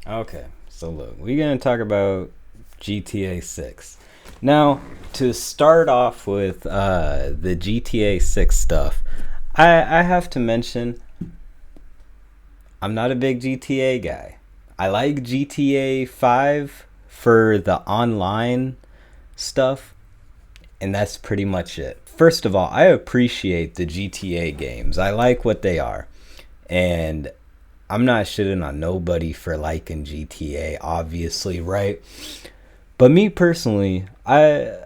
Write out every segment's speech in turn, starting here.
Okay, so look, we're gonna talk about GTA 6. Now, to start off with the GTA 6 stuff, I have to mention I'm not a big GTA guy. I like GTA 5 for the online stuff, and that's pretty much it. First of all, I appreciate the GTA games. I like what they are. And I'm not shitting on nobody for liking GTA, obviously, right? But me personally, I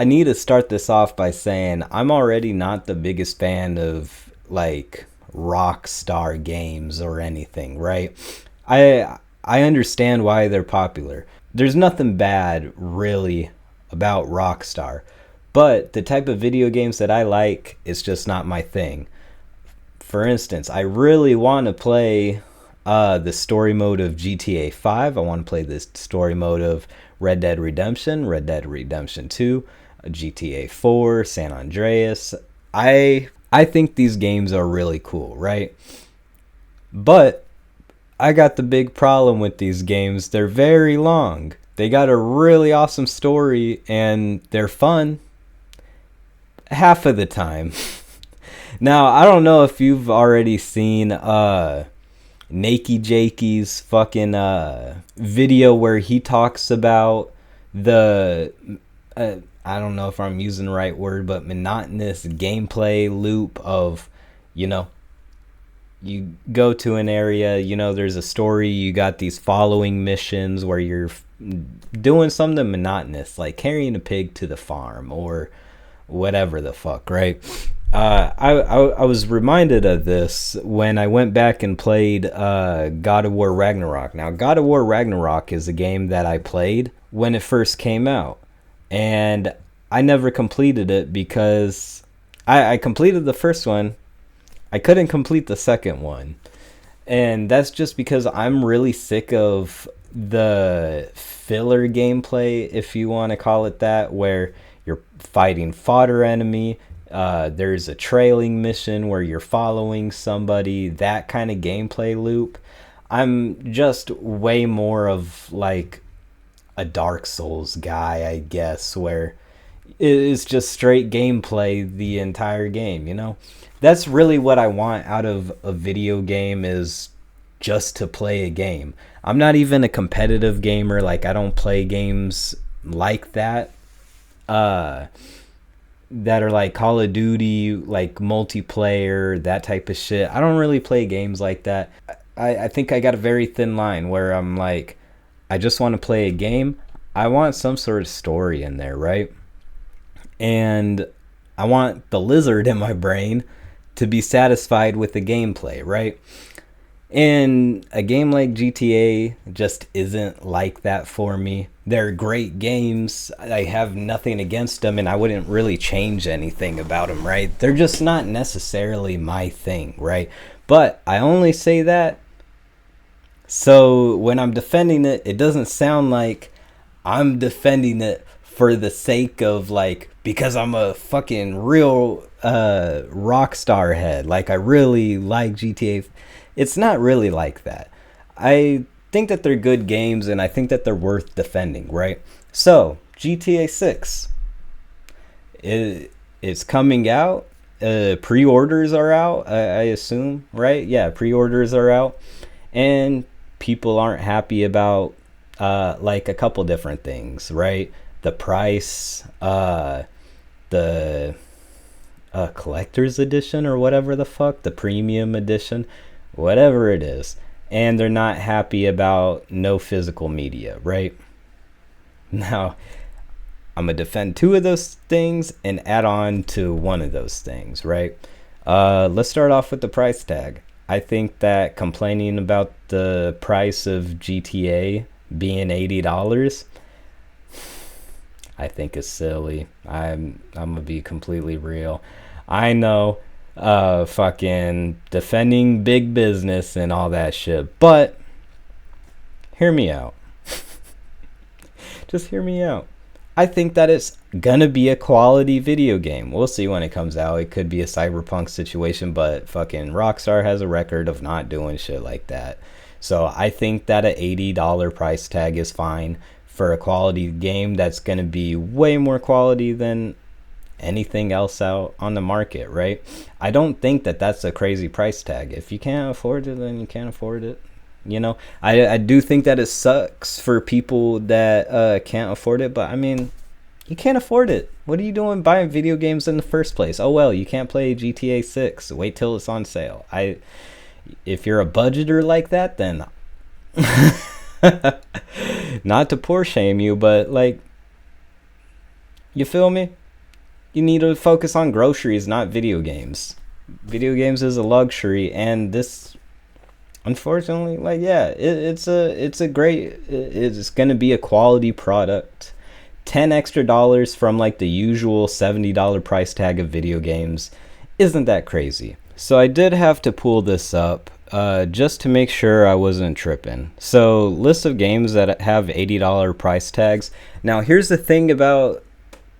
need to start this off by saying I'm already not the biggest fan of like Rockstar games or anything, right? I understand why they're popular. There's nothing bad really about Rockstar, but the type of video games that I like is just not my thing. For instance, I really want to play the story mode of GTA 5. I want to play this story mode of Red Dead Redemption 2, GTA 4, San Andreas. I think these games are really cool, right? But I got the big problem with these games. They're very long. They got a really awesome story and they're fun half of the time. Now, I don't know if you've already seen Nakey Jakey's fucking video where he talks about the I don't know if I'm using the right word, but monotonous gameplay loop of, you know, you go to an area, there's a story, you got these following missions where you're doing something monotonous, like carrying a pig to the farm or whatever the fuck, right? I was reminded of this when I went back and played God of War Ragnarok. Now, God of War Ragnarok is a game that I played when it first came out, and I never completed it because I completed the first one. I couldn't complete the second one, and that's just because I'm really sick of the filler gameplay, if you want to call it that, where you're fighting fodder enemy. There's a trailing mission where you're following somebody, that kind of gameplay loop. I'm just way more of like a Dark Souls guy, I guess, where it's just straight gameplay the entire game. That's really what I want out of a video game, is just to play a game. I'm not even a competitive gamer. Like, I don't play games like that. That are like Call of Duty, like multiplayer, that type of shit. I don't really play games like that. I think I got a very thin line where I'm like, I just want to play a game. I want some sort of story in there, right? And I want the lizard in my brain to be satisfied with the gameplay, right? And a game like GTA just isn't like that for me. They're great games. I have nothing against them, and I wouldn't really change anything about them, right? They're just not necessarily my thing, right? But I only say that so when I'm defending it, it doesn't sound like I'm defending it for the sake of, like, because I'm a fucking real rock star head. Like, I really like GTA. It's not really like that. I think that they're good games, and I think that they're worth defending, right? So, GTA 6. It's coming out. Pre-orders are out, I assume, right? Yeah, pre-orders are out. And people aren't happy about, like, a couple different things, right? The price, the collector's edition or whatever the fuck, the premium edition, whatever it is. And they're not happy about no physical media, right? Now, I'm going to defend two of those things and add on to one of those things, right? Let's start off with the price tag. I think that complaining about the price of GTA being $80, I think is silly. I'm gonna be completely real. I know, fucking defending big business and all that shit, but hear me out. Just hear me out. I think that it's gonna be a quality video game. We'll see when it comes out. It could be a Cyberpunk situation, but fucking Rockstar has a record of not doing shit like that. So I think that a $80 price tag is fine for a quality game that's gonna be way more quality than anything else out on the market, right? I don't think that that's a crazy price tag. If you can't afford it, then you can't afford it. You know, I do think that it sucks for people that can't afford it, but I mean, you can't afford it. What are you doing buying video games in the first place? Oh well, you can't play GTA 6. Wait till it's on sale. If you're a budgeter like that, then not to poor shame you, but like, you feel me? You need to focus on groceries, not video games. Video games is a luxury, and this, unfortunately, like, yeah, it's gonna be a quality product. $10 extra from like the usual $70 price tag of video games isn't that crazy. So I did have to pull this up just to make sure I wasn't tripping. So list of games that have $80 price tags. Now here's the thing about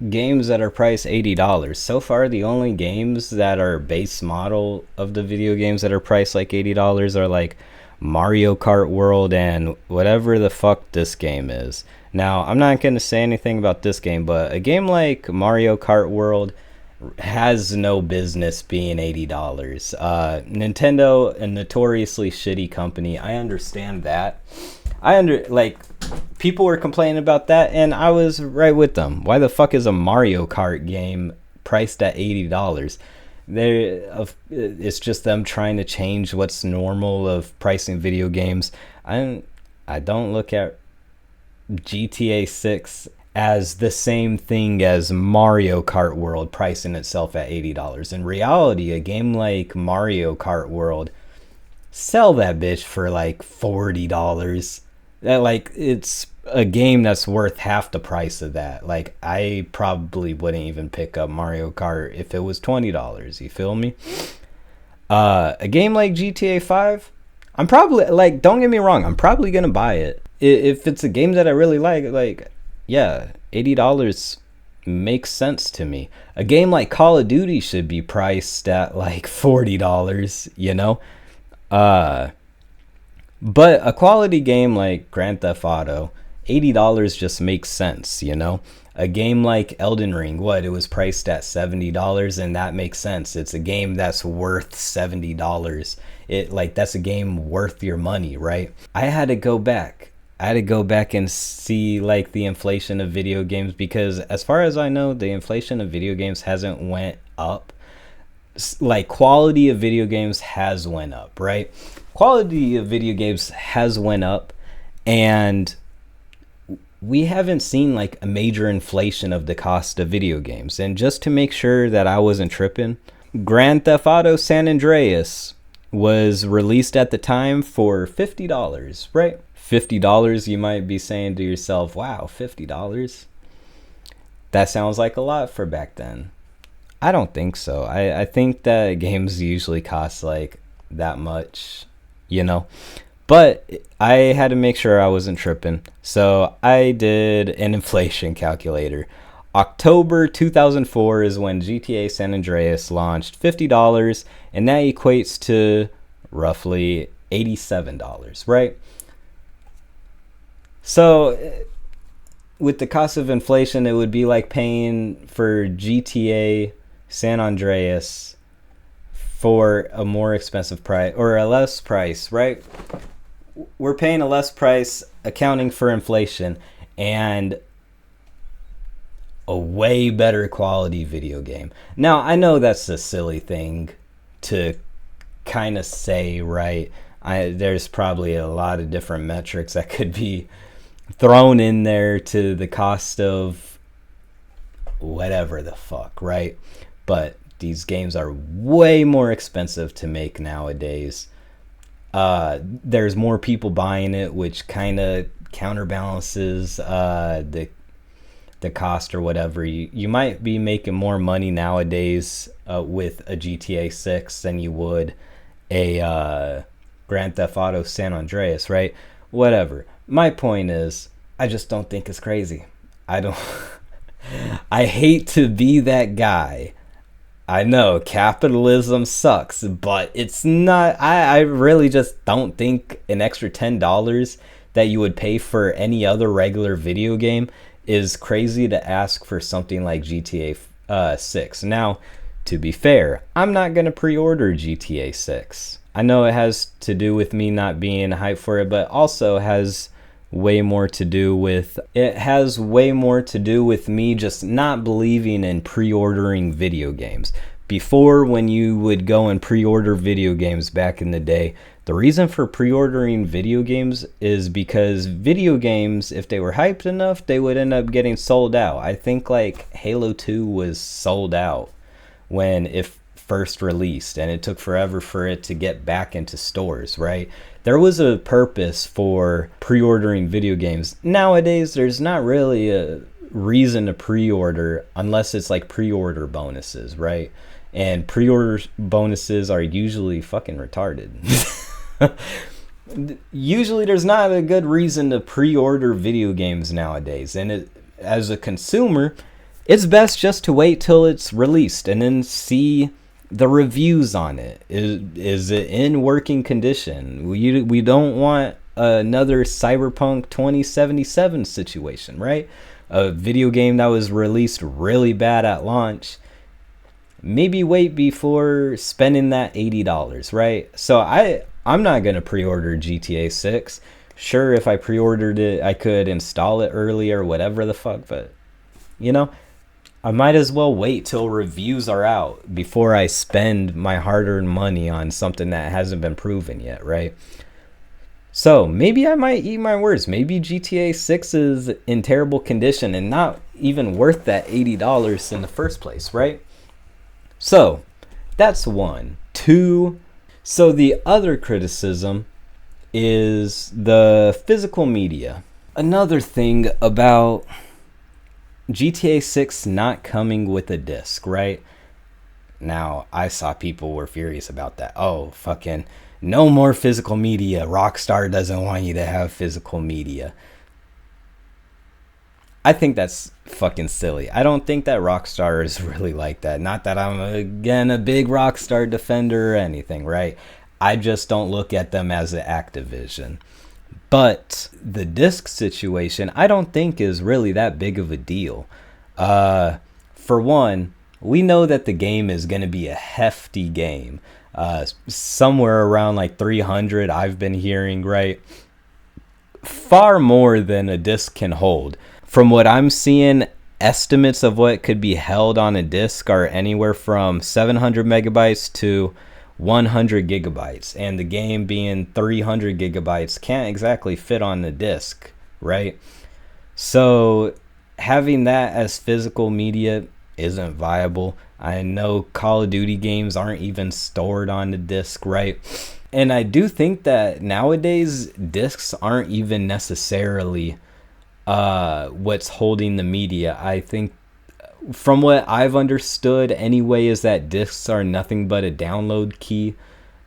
games that are priced $80. So far, the only games that are base model of the video games that are priced like $80 are like Mario Kart World and whatever the fuck this game is. Now, I'm not going to say anything about this game, but a game like Mario Kart World has no business being $80. Nintendo, a notoriously shitty company, I understand that. People were complaining about that, and I was right with them. Why the fuck is a Mario Kart game priced at $80? It's just them trying to change what's normal of pricing video games. I don't look at GTA 6 as the same thing as Mario Kart World pricing itself at $80. In reality, a game like Mario Kart World, sell that bitch for like $40. That, like, it's a game that's worth half the price of that. Like, I probably wouldn't even pick up Mario Kart if it was $20. You feel me? A game like GTA 5, I'm probably, like, don't get me wrong, I'm probably gonna buy it if it's a game that I really like. Yeah, $80 makes sense to me. A game like Call of Duty should be priced at like $40, you know? But a quality game like Grand Theft Auto, $80 just makes sense, you know? A game like Elden Ring, it was priced at $70, and that makes sense. It's a game that's worth $70. That's a game worth your money, right? I had to go back and see like the inflation of video games, because as far as I know, the inflation of video games hasn't went up. Like, quality of video games has went up, right? Quality of video games has went up, and we haven't seen like a major inflation of the cost of video games. And just to make sure that I wasn't tripping, Grand Theft Auto San Andreas was released at the time for $50, right? $50, you might be saying to yourself, wow, $50? That sounds like a lot for back then. I don't think so. I think that games usually cost like that much, you know? But I had to make sure I wasn't tripping. So I did an inflation calculator. October 2004 is when GTA San Andreas launched, $50, and that equates to roughly $87, right? So with the cost of inflation, it would be like paying for GTA San Andreas for a more expensive price, or a less price, right? We're paying a less price accounting for inflation, and a way better quality video game. Now, I know that's a silly thing to kind of say, right? There's probably a lot of different metrics that could be thrown in there to the cost of whatever the fuck, right? But these games are way more expensive to make nowadays. There's more people buying it, which kind of counterbalances the cost or whatever. You might be making more money nowadays with a GTA 6 than you would a Grand Theft Auto San Andreas, right? Whatever. My point is, I just don't think it's crazy. I I hate to be that guy. I know capitalism sucks, but it's not. I really just don't think an extra $10 that you would pay for any other regular video game is crazy to ask for something like GTA 6. Now, to be fair, I'm not going to pre-order GTA 6. I know it has to do with me not being hyped for it, but also has way more to do with me just not believing in pre-ordering video games. Before, when you would go and pre-order video games back in the day, the reason for pre-ordering video games is because video games, if they were hyped enough, they would end up getting sold out. I think like Halo 2 was sold out when it first released, and it took forever for it to get back into stores, right? There was a purpose for pre-ordering video games. Nowadays, there's not really a reason to pre-order unless it's like pre-order bonuses, right? And pre-order bonuses are usually fucking retarded. Usually there's not a good reason to pre-order video games nowadays, and as a consumer, it's best just to wait till it's released and then see the reviews on it. Is it in working condition? We don't want another Cyberpunk 2077 situation, right? A video game that was released really bad at launch. Maybe wait before spending that $80, right? So I'm not going to pre-order GTA 6. Sure, if I pre-ordered it, I could install it early or whatever the fuck, but you know, I might as well wait till reviews are out before I spend my hard-earned money on something that hasn't been proven yet, right? So maybe I might eat my words. Maybe GTA 6 is in terrible condition and not even worth that $80 in the first place, right? So that's one. Two, so the other criticism is the physical media. Another thing about GTA 6 not coming with a disc, right? Now, I saw people were furious about that. Oh, fucking no more physical media. Rockstar doesn't want you to have physical media. I think that's fucking silly. I don't think that Rockstar is really like that. Not that I'm, again, a big Rockstar defender or anything, right? I just don't look at them as an Activision. But the disc situation, I don't think is really that big of a deal. For one, we know that the game is going to be a hefty game. Somewhere around like 300, I've been hearing, right? Far more than a disc can hold. From what I'm seeing, estimates of what could be held on a disc are anywhere from 700 megabytes to 100 gigabytes, and the game being 300 gigabytes can't exactly fit on the disc, right? So having that as physical media isn't viable. I know Call of Duty games aren't even stored on the disc, right? And I do think that nowadays discs aren't even necessarily what's holding the media. I think from what I've understood anyway is that discs are nothing but a download key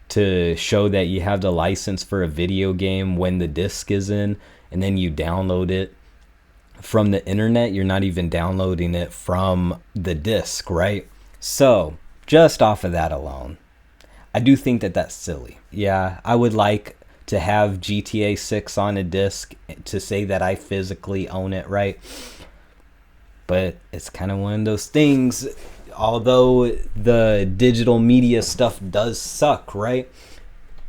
to show that you have the license for a video game when the disc is in, and then you download it from the internet. You're not even downloading it from the disc, right? So just off of that alone, I do think that that's silly. Yeah, I would like to have GTA 6 on a disc to say that I physically own it, right? But it's kind of one of those things, although the digital media stuff does suck, right?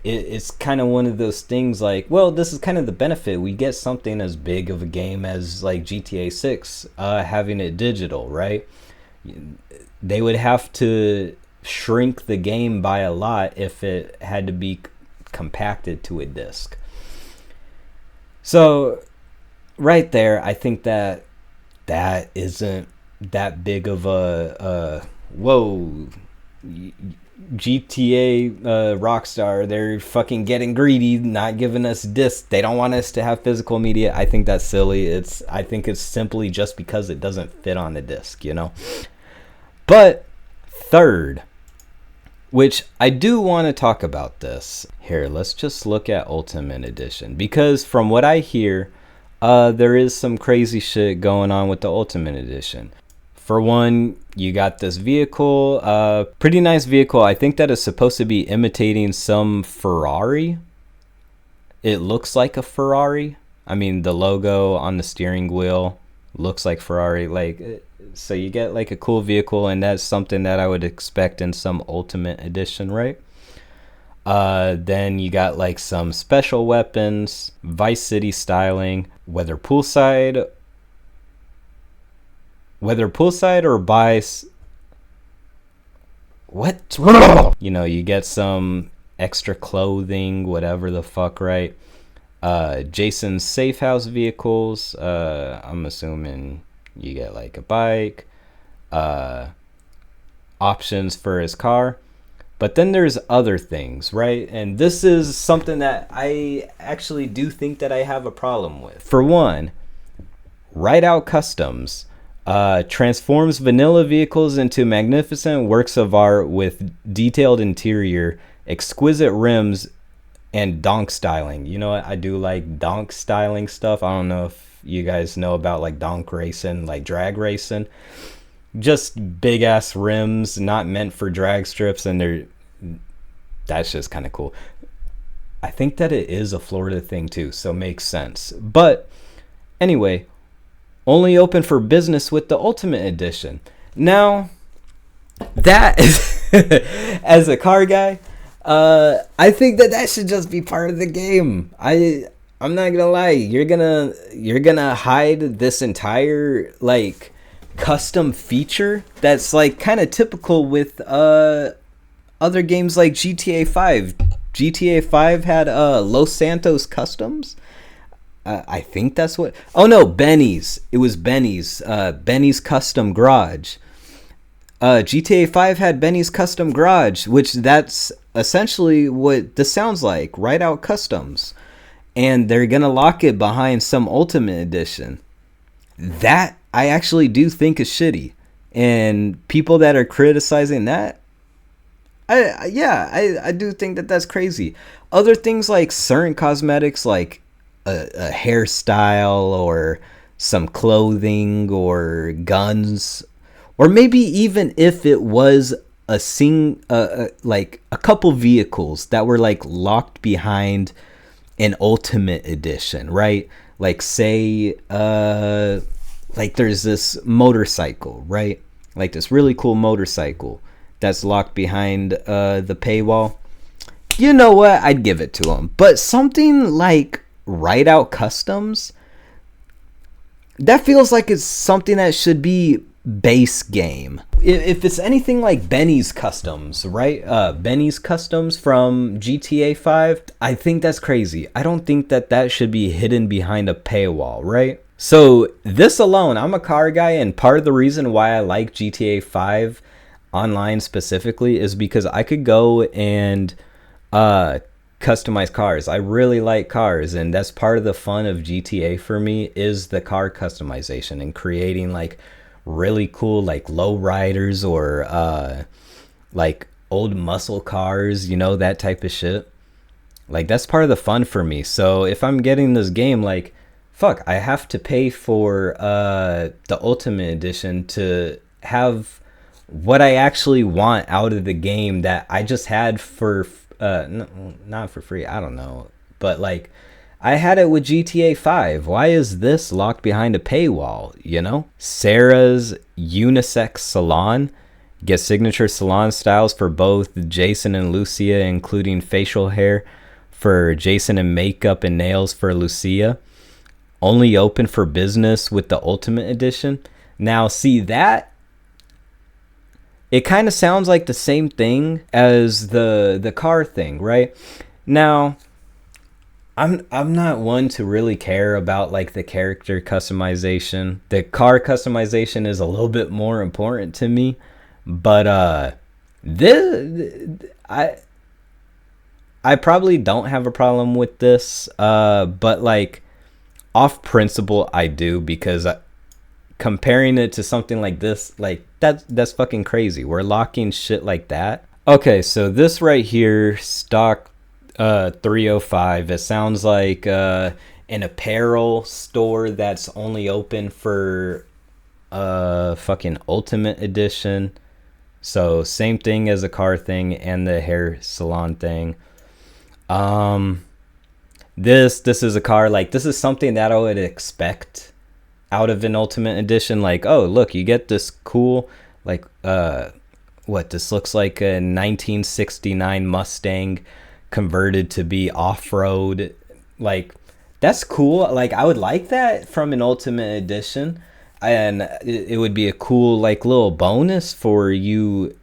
It's kind of one of those things like, well, this is kind of the benefit. We get something as big of a game as like GTA 6 having it digital, right? They would have to shrink the game by a lot if it had to be compacted to a disc. So right there, I think that isn't that big of a whoa. GTA Rockstar, they're fucking getting greedy, not giving us discs. They don't want us to have physical media. I think that's silly. I think it's simply just because it doesn't fit on the disc, you know. But third, which I do want to talk about this here, let's just look at Ultimate Edition, because from what I hear, there is some crazy shit going on with the Ultimate Edition. For one, you got this vehicle, pretty nice vehicle. I think that is supposed to be imitating some Ferrari. It looks like a Ferrari. I mean, the logo on the steering wheel looks like Ferrari. Like, so you get like a cool vehicle, and that's something that I would expect in some Ultimate Edition, right? Then you got like some special weapons, Vice City styling, whether poolside or bice. What? You know, you get some extra clothing, whatever the fuck, right? Jason's safe house vehicles. I'm assuming you get like a bike. Options for his car. But then there's other things, right? And this is something that I actually do think that I have a problem with. For one, Rideout Customs transforms vanilla vehicles into magnificent works of art with detailed interior, exquisite rims, and donk styling. You know what? I do like donk styling stuff. I don't know if you guys know about like donk racing, like drag racing. Just big ass rims, not meant for drag strips, and that's just kind of cool. I think that it is a Florida thing too, so makes sense. But anyway, only open for business with the Ultimate Edition. Now, that is, as a car guy, I think that should just be part of the game. I'm not gonna lie, you're gonna hide this entire like custom feature that's like kind of typical with other games like GTA 5. GTA 5 had Los Santos Customs. I think that's what. Oh no, Benny's. It was Benny's. Benny's Custom Garage. GTA 5 had Benny's Custom Garage, which that's essentially what this sounds like. Rideout Customs, and they're gonna lock it behind some Ultimate Edition. That I actually do think is shitty, and people that are criticizing that, I do think that that's crazy. Other things like certain cosmetics, like a hairstyle or some clothing or guns, or maybe even if it was like a couple vehicles that were like locked behind an Ultimate Edition, right? Like say like there's this motorcycle, right? Like this really cool motorcycle that's locked behind the paywall. You know what? I'd give it to them. But something like Rideout Customs, that feels like it's something that should be base game. If it's anything like Benny's Customs, right? Benny's Customs from GTA 5, I think that's crazy. I don't think that should be hidden behind a paywall, right? So this alone, I'm a car guy, and part of the reason why I like GTA 5 online specifically is because I could go and customize cars. I really like cars, and that's part of the fun of GTA for me, is the car customization and creating like really cool like low riders or like old muscle cars, you know, that type of shit. Like that's part of the fun for me. So if I'm getting this game, like fuck, I have to pay for the Ultimate Edition to have what I actually want out of the game that I just had for not for free, I don't know, but like I had it with GTA 5. Why is this locked behind a paywall, you know? Sarah's Unisex Salon. Get signature salon styles for both Jason and Lucia, including facial hair for Jason and makeup and nails for Lucia. Only open for business with the Ultimate Edition. Now, see that? It kind of sounds like the same thing as the car thing, right? Now, I'm not one to really care about like the character customization. The car customization is a little bit more important to me, but I probably don't have a problem with this, but like off principle I do, because comparing it to something like this, like that's fucking crazy. We're locking shit like that. Okay, so this right here, stock 305, it sounds like an apparel store that's only open for fucking Ultimate Edition. So same thing as a car thing and the hair salon thing. This is a car, like, this is something that I would expect out of an Ultimate Edition. Like, oh, look, you get this cool, like, what, this looks like a 1969 Mustang converted to be off-road. Like, that's cool. Like, I would like that from an Ultimate Edition, and it would be a cool, like, little bonus for you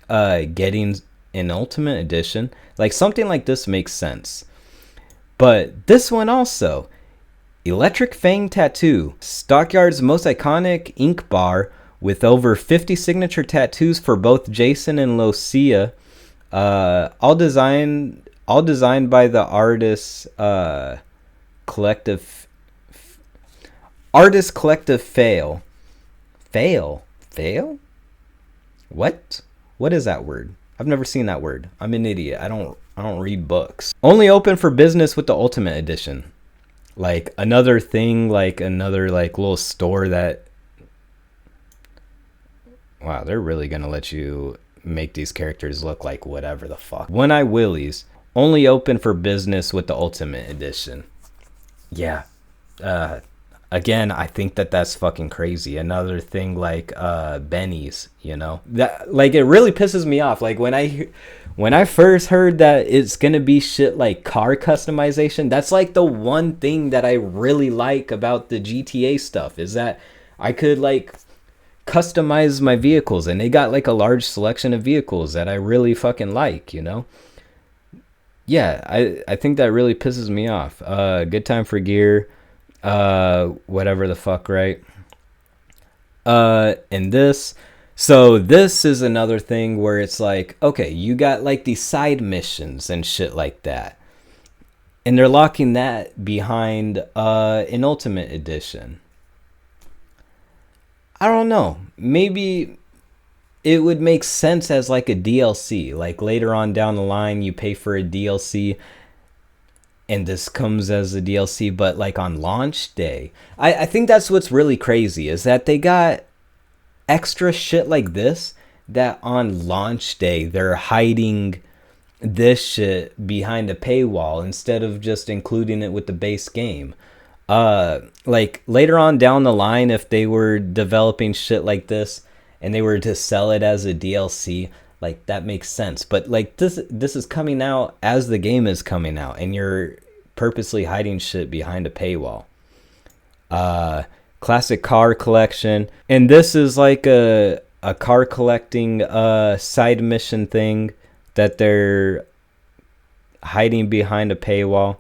getting an Ultimate Edition. Like, something like this makes sense. But this one also, Electric Fang Tattoo, Stockyard's most iconic ink bar with over 50 signature tattoos for both Jason and Lucia, all designed by the Artist Collective Fail. Fail? What is that word? I've never seen that word. I'm an idiot. I don't read books. Only open for business with the Ultimate Edition. Like, another thing, like another like little store that, wow, they're really gonna let you make these characters look like whatever the fuck. One Eye Willie's, only open for business with the Ultimate Edition. Yeah. Again, I think that's fucking crazy. Another thing like Benny's, you know, that, like, it really pisses me off. Like, when I first heard that it's gonna be shit like car customization, that's like the one thing that I really like about the GTA stuff, is that I could like customize my vehicles, and they got like a large selection of vehicles that I really fucking like, you know. Yeah, I think that really pisses me off. Good Time for Gear, whatever the fuck, right? And this is another thing where it's like, okay, you got like these side missions and shit like that, and they're locking that behind an Ultimate Edition. I don't know, maybe it would make sense as like a DLC, like later on down the line you pay for a DLC and this comes as a DLC, but like on launch day, I think that's what's really crazy, is that they got extra shit like this, that on launch day they're hiding this shit behind a paywall instead of just including it with the base game. Like later on down the line, if they were developing shit like this and they were to sell it as a DLC, like, that makes sense. But like this is coming out as the game is coming out, and you're purposely hiding shit behind a paywall. Classic car collection, and this is like a car collecting side mission thing that they're hiding behind a paywall.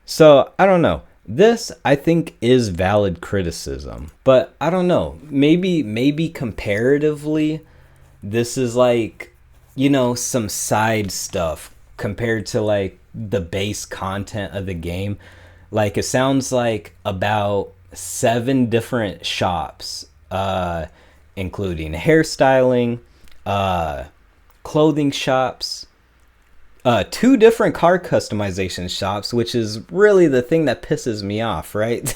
So I don't know. This, I think, is valid criticism, but I don't know. Maybe comparatively, this is like, you know, some side stuff compared to like the base content of the game. Like, it sounds like about 7 different shops, including hairstyling, clothing shops, 2 different car customization shops, which is really the thing that pisses me off, right?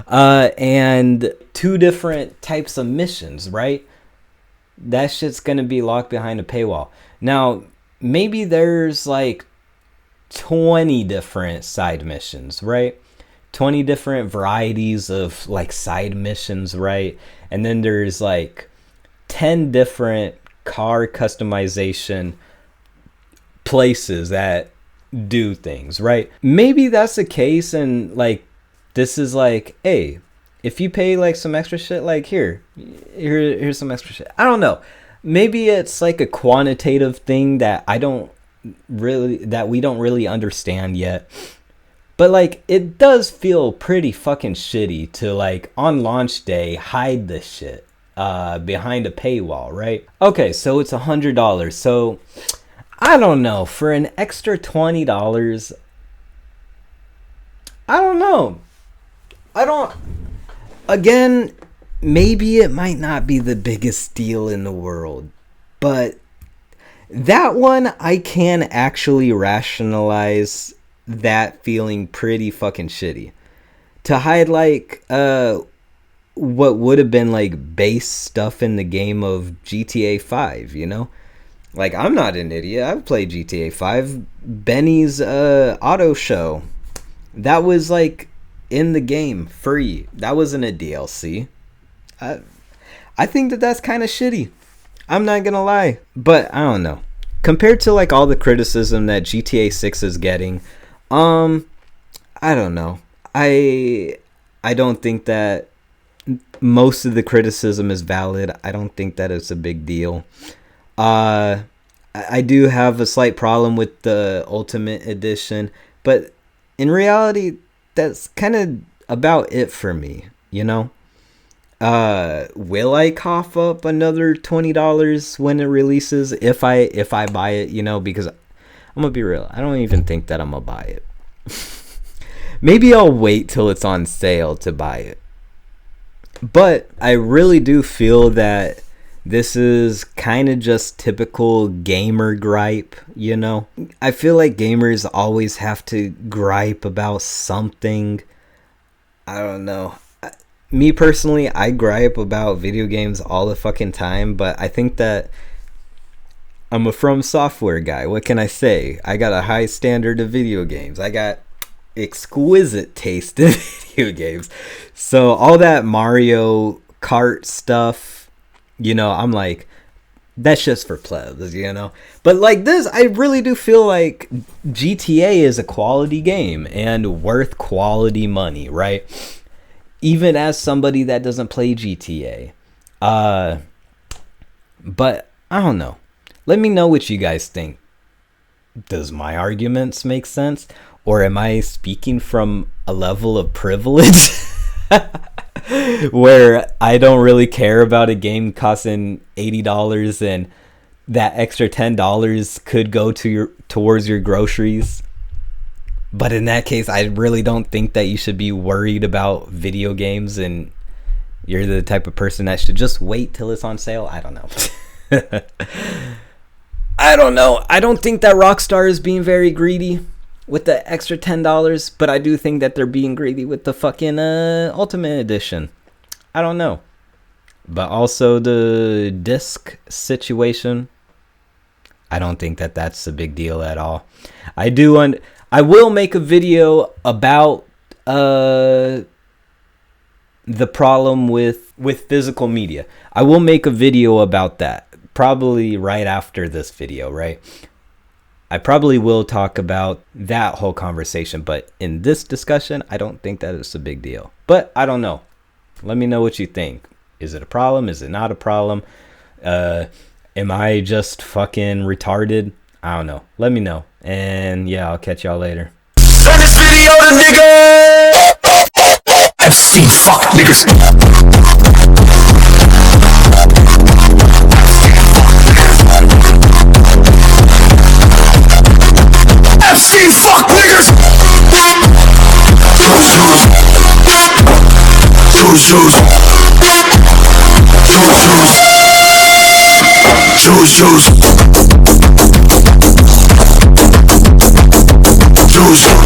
And 2 different types of missions, right? That shit's gonna be locked behind a paywall. Now, maybe there's like 20 different side missions, right? 20 different varieties of like side missions, right? And then there's like 10 different car customization places that do things, right? Maybe that's the case, and like this is like, hey, if you pay like some extra shit, like here's some extra shit. I don't know. Maybe it's like a quantitative thing that we don't really understand yet. But like, it does feel pretty fucking shitty to like on launch day hide this shit behind a paywall, right? Okay, so it's $100. So I don't know, for an extra $20, I don't know. Again, maybe it might not be the biggest deal in the world, but that one I can actually rationalize that feeling pretty fucking shitty. To hide like what would have been like base stuff in the game of GTA 5, you know? Like, I'm not an idiot. I've played GTA 5. Benny's auto show, that was like in the game free. That wasn't a DLC. I think that that's kind of shitty. I'm not gonna lie. But I don't know. Compared to like all the criticism that GTA 6 is getting, I don't know. I don't think that most of the criticism is valid. I don't think that it's a big deal. I do have a slight problem with the Ultimate Edition, but in reality, that's kind of about it for me, you know? Will I cough up another $20 when it releases if I buy it, you know? Because I'm gonna be real, I don't even think that I'm gonna buy it. Maybe I'll wait till it's on sale to buy it. But I really do feel that this is kind of just typical gamer gripe, you know? I feel like gamers always have to gripe about something. I don't know. Me personally, I gripe about video games all the fucking time, but I think that I'm a From Software guy. What can I say? I got a high standard of video games. I got exquisite taste in video games. So all that Mario Kart stuff, you know, I'm like, that's just for plebs, you know? But like this, I really do feel like GTA is a quality game and worth quality money, right? Even as somebody that doesn't play GTA. But I don't know. Let me know what you guys think. Does my arguments make sense? Or am I speaking from a level of privilege where I don't really care about a game costing $80 and that extra $10 could go towards your groceries? But in that case, I really don't think that you should be worried about video games and you're the type of person that should just wait till it's on sale. I don't know. I don't know. I don't think that Rockstar is being very greedy with the extra $10, but I do think that they're being greedy with the fucking Ultimate Edition. I don't know. But also the disc situation, I don't think that that's a big deal at all. I will make a video about the problem with physical media. I will make a video about that, probably right after this video, right? I probably will talk about that whole conversation, but in this discussion, I don't think that it's a big deal. But I don't know. Let me know what you think. Is it a problem? Is it not a problem? Am I just fucking retarded? I don't know. Let me know. And yeah, I'll catch y'all later. Send this video to niggas. FC fuck niggas. FC fuck niggas. Choose. Choose.